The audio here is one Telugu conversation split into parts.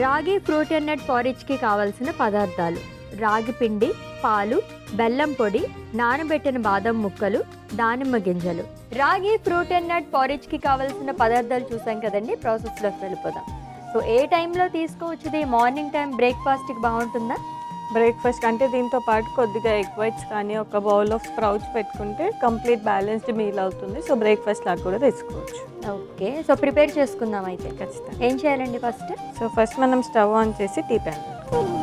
రాగి ఫ్రూట్ అండ్ నట్ పారిజ్కి కావలసిన పదార్థాలు: రాగి పిండి, పాలు, బెల్లం పొడి, నానబెట్టిన బాదం ముక్కలు, దానిమ్మ గింజలు. రాగి ఫ్రూట్ అండ్ నట్ పారిజ్కి కావలసిన పదార్థాలు చూసాం కదండి. ప్రాసెస్లోకి వెళ్ళిపోదాం. సో ఏ టైంలో తీసుకోవచ్చు? ఇది మార్నింగ్ టైం బ్రేక్ఫాస్ట్కి బాగుంటుందా? బ్రేక్ఫాస్ట్ అంటే దీంతో పాటు కొద్దిగా ఎగ్ వైట్స్ కానీ ఒక బౌల్ ఆఫ్ స్ప్రౌట్స్ పెట్టుకుంటే కంప్లీట్ బ్యాలెన్స్డ్ మీల్ అవుతుంది. సో బ్రేక్ఫాస్ట్ లాగా కూడా తెచ్చుకోవచ్చు. ఓకే, సో ప్రిపేర్ చేసుకుందాం అయితే. ఖచ్చితంగా. ఏం చేయాలండి ఫస్ట్? సో ఫస్ట్ మనం స్టవ్ ఆన్ చేసి టీ ప్యాన్ పెట్టుకోవాలి.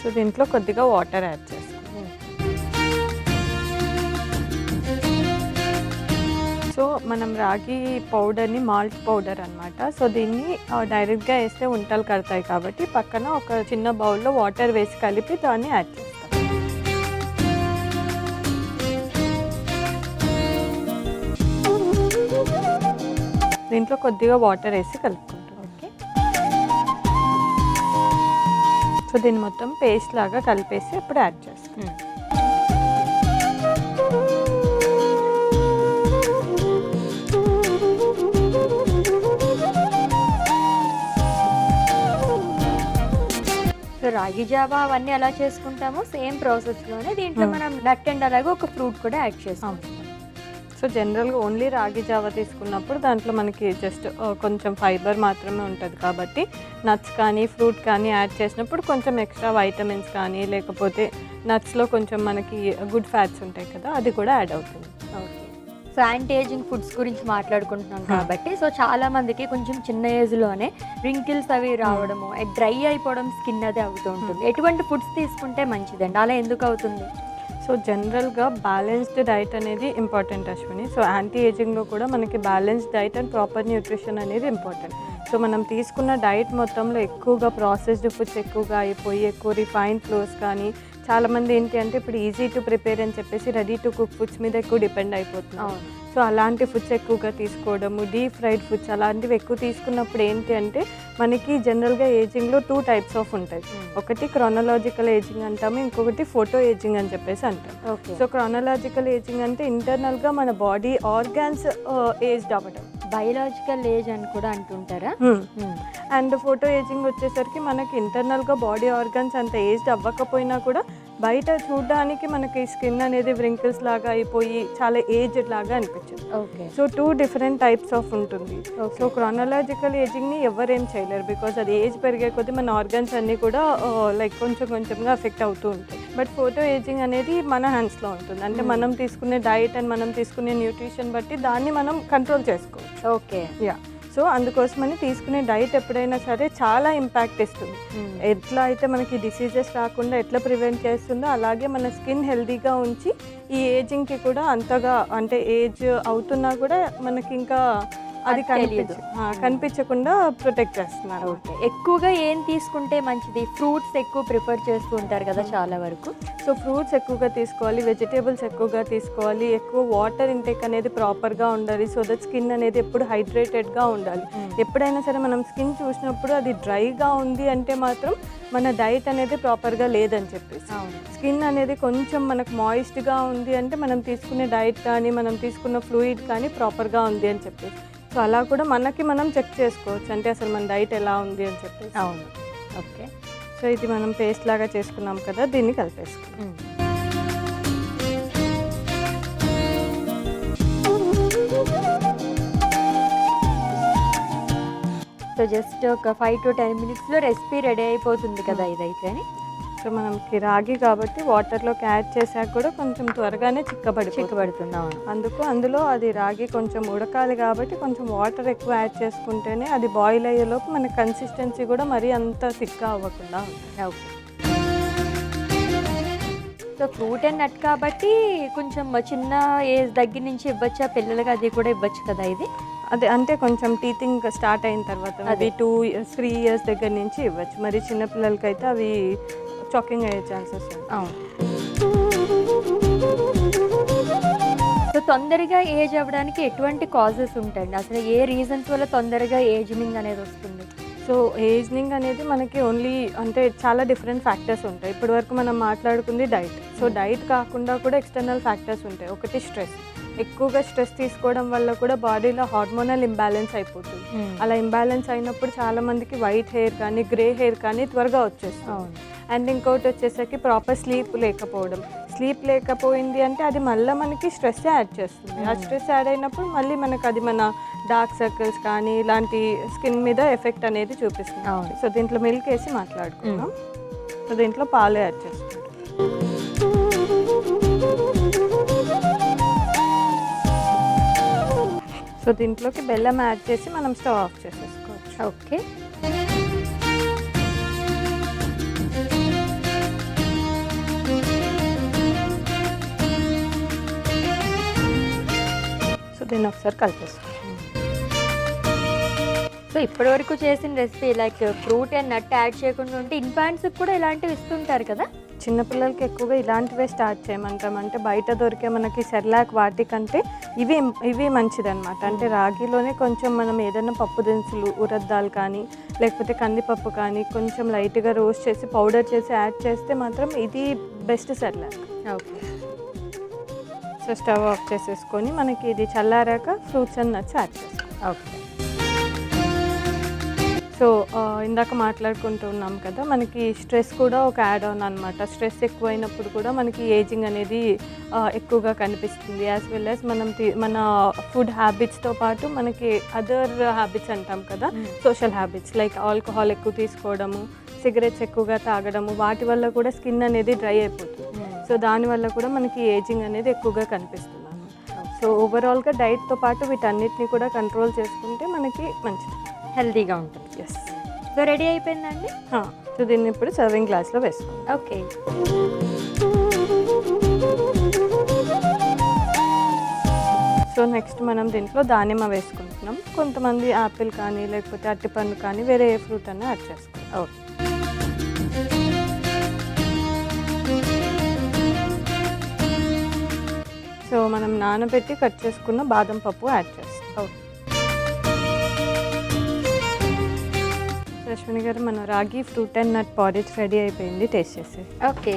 సో దీంట్లో కొద్దిగా వాటర్ యాడ్ చేసుకోవాలి. సో మనం రాగి పౌడర్ని మాల్ట్ పౌడర్ అనమాట. సో దీన్ని డైరెక్ట్గా వేస్తే ఉంటలు కడతాయి కాబట్టి పక్కన ఒక చిన్న బౌల్లో వాటర్ వేసి కలిపి దాన్ని యాడ్ చేస్తాం. దీంట్లో కొద్దిగా వాటర్ వేసి కలుపుకుంటాం. ఓకే, సో దీన్ని మొత్తం పేస్ట్ లాగా కలిపేసి ఇప్పుడు యాడ్ చేస్తాం. సో రాగి జావా అవన్నీ ఎలా చేసుకుంటామో సేమ్ ప్రాసెస్లోనే దీంట్లో మనం నట్ అండ్ అలాగే ఒక ఫ్రూట్ కూడా యాడ్ చేస్తాం. సో జనరల్గా ఓన్లీ రాగి జావా తీసుకున్నప్పుడు దాంట్లో మనకి జస్ట్ కొంచెం ఫైబర్ మాత్రమే ఉంటుంది కాబట్టి నట్స్ కానీ ఫ్రూట్ కానీ యాడ్ చేసినప్పుడు కొంచెం ఎక్స్ట్రా వైటమిన్స్ కానీ లేకపోతే నట్స్లో కొంచెం మనకి గుడ్ ఫ్యాట్స్ ఉంటాయి కదా, అది కూడా యాడ్ అవుతుంది. Okay, so anti ageing foods గురించి మాట్లాడుకుంటున్నాం కాబట్టి సో చాలా మందికి కొంచెం చిన్న ఏజ్లోనే రింకిల్స్ అవి రావడము, డ్రై అయిపోవడం, స్కిన్ అది అవుతూ ఉంటుంది. ఎటువంటి ఫుడ్స్ తీసుకుంటే మంచిదండి? అలా ఎందుకు అవుతుంది? సో జనరల్గా బ్యాలెన్స్డ్ డైట్ అనేది ఇంపార్టెంట్ అశ్విని. సో యాంటీ ఏజింగ్లో కూడా మనకి balanced diet and proper nutrition అనేది ఇంపార్టెంట్. సో మనం తీసుకున్న డైట్ మొత్తంలో ఎక్కువగా ప్రాసెస్డ్ ఫుడ్స్ ఎక్కువగా అయిపోయి ఎక్కువ రిఫైన్డ్ ఫ్లోర్స్ కానీ చాలామంది ఏంటి అంటే ఇప్పుడు ఈజీ టు ప్రిపేర్ అని చెప్పేసి రెడీ టు కుక్ ఫుడ్స్ మీద ఎక్కువ డిపెండ్ అయిపోతున్నాం. సో అలాంటి ఫుడ్స్ ఎక్కువగా తీసుకోవడము, డీప్ ఫ్రైడ్ ఫుడ్స్ అలాంటివి ఎక్కువ తీసుకున్నప్పుడు ఏంటి అంటే మనకి జనరల్గా ఏజింగ్లో 2 టైప్స్ ఆఫ్ ఉంటాయి. ఒకటి క్రోనలాజికల్ ఏజింగ్ అంటాము, ఇంకొకటి ఫోటో ఏజింగ్ అని చెప్పేసి అంటాం. సో క్రోనలాజికల్ ఏజింగ్ అంటే ఇంటర్నల్గా మన బాడీ ఆర్గాన్స్ ఏజ్డ్ అవ్వడం, బయలాజికల్ ఏజ్ అని కూడా అంటుంటారా? అండ్ ఫోటో ఏజింగ్ వచ్చేసరికి మనకి ఇంటర్నల్గా బాడీ ఆర్గాన్స్ అంత ఏజ్డ్ అవ్వకపోయినా కూడా బయట చూడడానికి మనకి స్కిన్ అనేది వ్రింకిల్స్ లాగా అయిపోయి చాలా ఏజ్డ్ లాగా అనిపించింది. Okay, so 2 different types of ఉంటుంది. సో క్రోనలాజికల్ ఏజింగ్ని ఎవరేం చేయలేరు బికాజ్ అది ఏజ్ పెరిగే కొద్దీ మన ఆర్గన్స్ అన్నీ కూడా లైక్ కొంచెం కొంచెంగా ఎఫెక్ట్ అవుతూ ఉంటాయి. బట్ ఫోటో ఏజింగ్ అనేది మన హ్యాండ్స్లో ఉంటుంది. అంటే మనం తీసుకునే డైట్ అండ్ మనం తీసుకునే న్యూట్రిషన్ బట్టి దాన్ని మనం కంట్రోల్ చేసుకోవచ్చు. Okay, yeah. సో అందుకోసమని తీసుకునే డైట్ ఎప్పుడైనా సరే చాలా ఇంపాక్ట్ ఇస్తుంది. ఎట్లా అయితే మనకి డిసీజెస్ రాకుండా ఎట్లా ప్రివెంట్ చేస్తుందో అలాగే మన స్కిన్ హెల్తీగా ఉంచి ఈ ఏజింగ్కి కూడా అంతగా అంటే ఏజ్ అవుతున్నా కూడా మనకి ఇంకా అది కనిపించకుండా ప్రొటెక్ట్ చేస్తున్నారు. ఓకే, ఎక్కువగా ఏం తీసుకుంటే మంచిది? ఫ్రూట్స్ ఎక్కువ ప్రిఫర్ చేస్తూ ఉంటారు కదా చాలా వరకు. సో ఫ్రూట్స్ ఎక్కువగా తీసుకోవాలి, వెజిటేబుల్స్ ఎక్కువగా తీసుకోవాలి, ఎక్కువ వాటర్ ఇంటేక్ అనేది ప్రాపర్గా ఉండాలి. సో దట్ స్కిన్ అనేది ఎప్పుడు హైడ్రేటెడ్గా ఉండాలి. ఎప్పుడైనా సరే మనం స్కిన్ చూసినప్పుడు అది డ్రైగా ఉంది అంటే మాత్రం మన డైట్ అనేది ప్రాపర్గా లేదని చెప్పేసి. స్కిన్ అనేది కొంచెం మనకు మాయిస్ట్గా ఉంది అంటే మనం తీసుకునే డైట్ కానీ మనం తీసుకున్న ఫ్లూయిడ్ కానీ ప్రాపర్గా ఉంది అని చెప్పేసి. సో అలా కూడా మనకి మనం చెక్ చేసుకోవచ్చు అంటే అసలు మన డైట్ ఎలా ఉంది అని చెప్పేసి. అవును, ఓకే. సో ఇది మనం పేస్ట్ లాగా చేసుకున్నాం కదా, దీన్ని కలిపేసుకున్నాం. సో జస్ట్ ఒక 5 to 10 minutesలో రెసిపీ రెడీ అయిపోతుంది కదా ఇదైతే. సో మనకి రాగి కాబట్టి వాటర్లోకి యాడ్ చేసాక కూడా కొంచెం త్వరగానే చిక్కబడుతున్నాం. అందులో అది రాగి కొంచెం ఉడకాలి కాబట్టి కొంచెం వాటర్ ఎక్కువ యాడ్ చేసుకుంటేనే అది బాయిల్ అయ్యేలోపు మన కన్సిస్టెన్సీ కూడా మరీ అంత థిక్గా అవ్వకుండా ఉంటుంది. Okay, so fruit and nut కాబట్టి కొంచెం చిన్న ఏజ్ దగ్గర నుంచి ఇవ్వచ్చా పిల్లలకి? అది కూడా ఇవ్వచ్చు కదా ఇది? అదే అంటే కొంచెం టీతింగ్ స్టార్ట్ అయిన తర్వాత అది 2-3 years దగ్గర నుంచి ఇవ్వచ్చు. మరి చిన్నపిల్లలకి అయితే అవి చాకింగ్ అయ్యే ఛాన్సెస్. అవును. సో తొందరగా ఏజ్ అవ్వడానికి ఎటువంటి కాజెస్ ఉంటాయండి? అసలు ఏ రీజన్స్ వల్ల తొందరగా ఏజింగ్ అనేది వస్తుంది? సో ఏజింగ్ అనేది మనకి ఓన్లీ అంటే చాలా డిఫరెంట్ ఫ్యాక్టర్స్ ఉంటాయి. ఇప్పటి వరకు మనం మాట్లాడుకుంది డైట్. సో డైట్ కాకుండా కూడా ఎక్స్టర్నల్ ఫ్యాక్టర్స్ ఉంటాయి. ఒకటి స్ట్రెస్. ఎక్కువగా స్ట్రెస్ తీసుకోవడం వల్ల కూడా బాడీలో హార్మోనల్ ఇంబ్యాలెన్స్ అయిపోతుంది. అలా ఇంబ్యాలెన్స్ అయినప్పుడు చాలా మందికి వైట్ హెయిర్ కానీ గ్రే హెయిర్ కానీ త్వరగా వచ్చేస్తుంది. అండ్ ఇంకోటి వచ్చేసరికి ప్రాపర్ స్లీప్ లేకపోవడం. స్లీప్ లేకపోయింది అంటే అది మళ్ళీ మనకి స్ట్రెస్ యాడ్ చేస్తుంది. ఆ స్ట్రెస్ యాడ్ అయినప్పుడు మళ్ళీ మనకు అది మన డార్క్ సర్కిల్స్ కానీ ఇలాంటి స్కిన్ మీద ఎఫెక్ట్ అనేది చూపిస్తుంది. సో దీంట్లో మిల్క్ వేసి మాట్లాడుకున్నాం. సో దీంట్లో పాలు యాడ్ చేస్తాం. సో దీంట్లోకి బెల్లం యాడ్ చేసి మనం స్టవ్ ఆఫ్ చేసేసుకోవచ్చు. ఓకే. సో దీన్ని ఒకసారి కలిపేసుకోవాలి. సో ఇప్పటివరకు చేసిన recipe like fruit and nut add చేయకుండా ఉంటే ఇన్ఫాంట్స్కి కూడా ఇలాంటివి ఇస్తుంటారు కదా. చిన్నపిల్లలకి ఎక్కువగా ఇలాంటివే స్టార్ట్ చేయమంటాం. అంటే బయట దొరికే మనకి సెర్లాక్ వాటికంటే ఇవి మంచిదన్నమాట. అంటే రాగిలోనే కొంచెం మనం ఏదైనా పప్పు దినుసులు ఉరద్దాలు కానీ లేకపోతే కందిపప్పు కానీ కొంచెం లైట్గా రోస్ట్ చేసి పౌడర్ చేసి యాడ్ చేస్తే మాత్రం ఇది best Cerelac. Okay. So stove off చేసేసుకొని మనకి ఇది చల్లారాక ఫ్రూట్స్ అండ్ నట్స్ యాడ్ చేసుకోవాలి. ఓకే. సో ఇందాక మాట్లాడుకుంటున్నాం కదా, మనకి స్ట్రెస్ కూడా ఒక యాడ్ ఆన్ అనమాట. స్ట్రెస్ ఎక్కువైనప్పుడు కూడా మనకి ఏజింగ్ అనేది ఎక్కువగా కనిపిస్తుంది. యాజ్ వెల్ యాజ్ మన ఫుడ్ హ్యాబిట్స్తో పాటు మనకి అదర్ హ్యాబిట్స్ అంటాం కదా, సోషల్ హ్యాబిట్స్ లైక్ ఆల్కహాల్ ఎక్కువ తీసుకోవడము, సిగరెట్స్ ఎక్కువగా తాగడము, వాటి వల్ల కూడా స్కిన్ అనేది డ్రై అయిపోతుంది. సో దానివల్ల కూడా మనకి ఏజింగ్ అనేది ఎక్కువగా కనిపిస్తుంది అన్నమాట. సో ఓవరాల్గా డైట్తో పాటు వీటన్నిటిని కూడా కంట్రోల్ చేసుకుంటే మనకి మంచిది, హెల్తీగా ఉంటుంది. ఎస్. సో రెడీ అయిపోయిందండి. సో దీన్ని ఇప్పుడు సర్వింగ్ గ్లాస్లో వేసుకోండి. ఓకే. సో నెక్స్ట్ మనం దీంట్లో దానిమ్మ వేసుకుంటున్నాం. కొంతమంది యాపిల్ కానీ లేకపోతే అరటిపండు కానీ వేరే ఏ ఫ్రూట్ అన్నా యాడ్ చేసుకోండి. ఓకే. సో మనం నానబెట్టి కట్ చేసుకున్న బాదం పప్పు యాడ్ చేస్తాం. ఓకే. అశ్విని గారు, మన రాగి fruit and nut porridge ready అయిపోయింది. టేస్ట్ చేసి. ఓకే.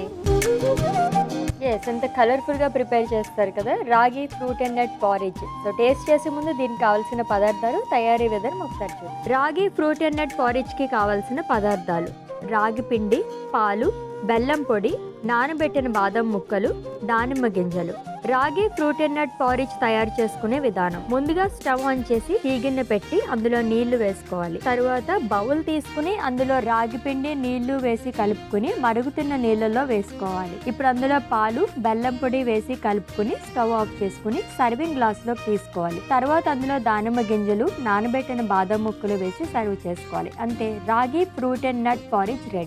ఎస్, ఎంత కలర్ఫుల్గా ప్రిపేర్ చేస్తారు కదా రాగి fruit and nut porridge. So taste చేసే ముందు దీనికి కావాల్సిన పదార్థాలు, తయారీ విధానం ఒకసారి చూద్దాం. రాగి ఫ్రూట్ అండ్ నట్ పారేజ్కి కావాల్సిన పదార్థాలు: రాగి పిండి, పాలు, బెల్లం పొడి, నానబెట్టిన బాదం ముక్కలు, దానిమ్మ గింజలు. రాగి ఫ్రూట్ అండ్ నట్ పారేజ్ తయారు చేసుకునే విధానం: ముందుగా స్టవ్ ఆన్ చేసి టీ గిన్నె పెట్టి అందులో నీళ్లు వేసుకోవాలి. తరువాత బౌల్ తీసుకుని అందులో రాగి పిండి, నీళ్లు వేసి కలుపుకుని మరుగుతున్న నీళ్ళలో వేసుకోవాలి. ఇప్పుడు అందులో పాలు, బెల్లం పొడి వేసి కలుపుకుని స్టవ్ ఆఫ్ చేసుకుని సర్వింగ్ గ్లాస్ లో తీసుకోవాలి. తర్వాత అందులో దానిమ్మ గింజలు, నానబెట్టిన బాదం ముక్కలు వేసి సర్వ్ చేసుకోవాలి. అంతే, రాగి fruit and nut porridge ready.